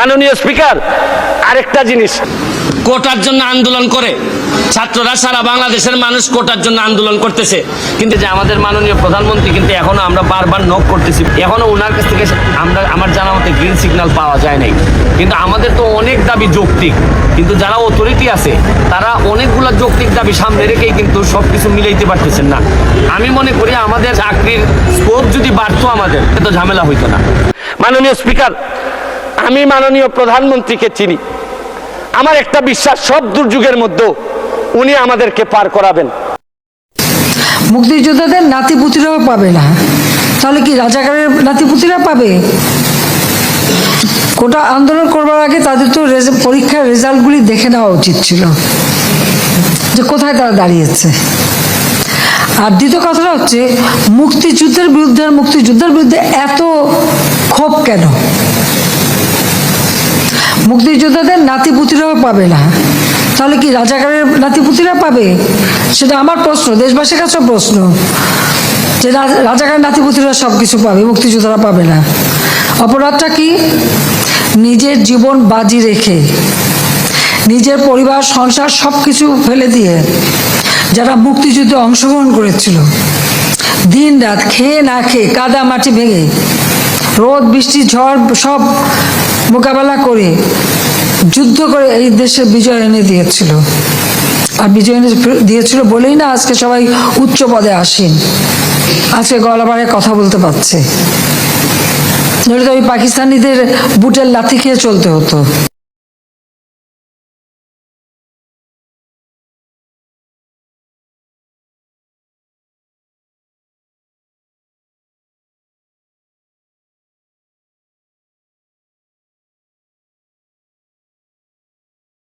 মাননীয় স্পিকার, আরেকটা জিনিস, কোটার জন্য আন্দোলন করে ছাত্ররা, সারা বাংলাদেশের মানুষ কোটার জন্য আন্দোলন করতেছে, কিন্তু যে আমাদের মাননীয় প্রধানমন্ত্রী কিন্তু এখনো আমরা বারবার নক করতেছি, এখনো ওনার কাছ থেকে আমার জানা মতে গ্রিন সিগন্যাল পাওয়া যায় নাই। কিন্তু আমাদের তো অনেক দাবি যৌক্তিক, কিন্তু যারা অথরিটি আছে তারা অনেকগুলো যৌক্তিক দাবি সামনে রেখেই কিন্তু সবকিছু মিলাইতে পারতেছেন না। আমি মনে করি আমাদের চাকরির স্কোপ যদি বাড়তো আমাদের এত ঝামেলা হইতো না। মাননীয় স্পিকার, আমি মাননীয় প্রধানমন্ত্রীকে চিনি। আমার একটা বিশ্বাস, সব দুর্যোগের মধ্যে উনি আমাদেরকে পার করাবেন। মুক্তিযোদ্ধাদের নাতিপুতিরাও পাবে না, তাহলে কি রাজাকারের নাতিপুতিরা পাবে? কোটা আন্দোলন করবার আগে তাদের তো পরীক্ষার রেজাল্টগুলি দেখে নেওয়া উচিত ছিল যে কোথায় তারা দাঁড়িয়েছে। আর দ্বিতীয় কথাটা হচ্ছে, মুক্তিযুদ্ধের বিরুদ্ধে এত ক্ষোভ কেন? মুক্তিযোদ্ধাদের নাতিপুতিরাও পাবে না, তাহলে কি রাজাকারের নাতিপুতিরা পাবে? সেটা আমার প্রশ্ন, দেশবাসীর কাছে প্রশ্ন, যে রাজাকারের নাতিপুতিরা সব কিছু পাবে, মুক্তিযোদ্ধারা পাবে না। অপরাধটা কি? নিজের জীবন বাজি রেখে, নিজের পরিবার সংসার সব কিছু ফেলে দিয়ে যারা মুক্তিযুদ্ধে অংশগ্রহণ করেছিল, দিন রাত খেয়ে না খেয়ে, কাদা মাটি ভেঙে, রোদ বৃষ্টি ঝড় সব মোকাবেলা করে যুদ্ধ করে এই দেশে বিজয় এনে দিয়েছিল। আর বিজয় এনে দিয়েছিল বলেই না আজকে সবাই উচ্চ পদে আসীন, আজকে গলাবারে কথা বলতে পারছে। নইলে তো ওই পাকিস্তানিদের বুটের লাথি খেয়ে চলতে হতো।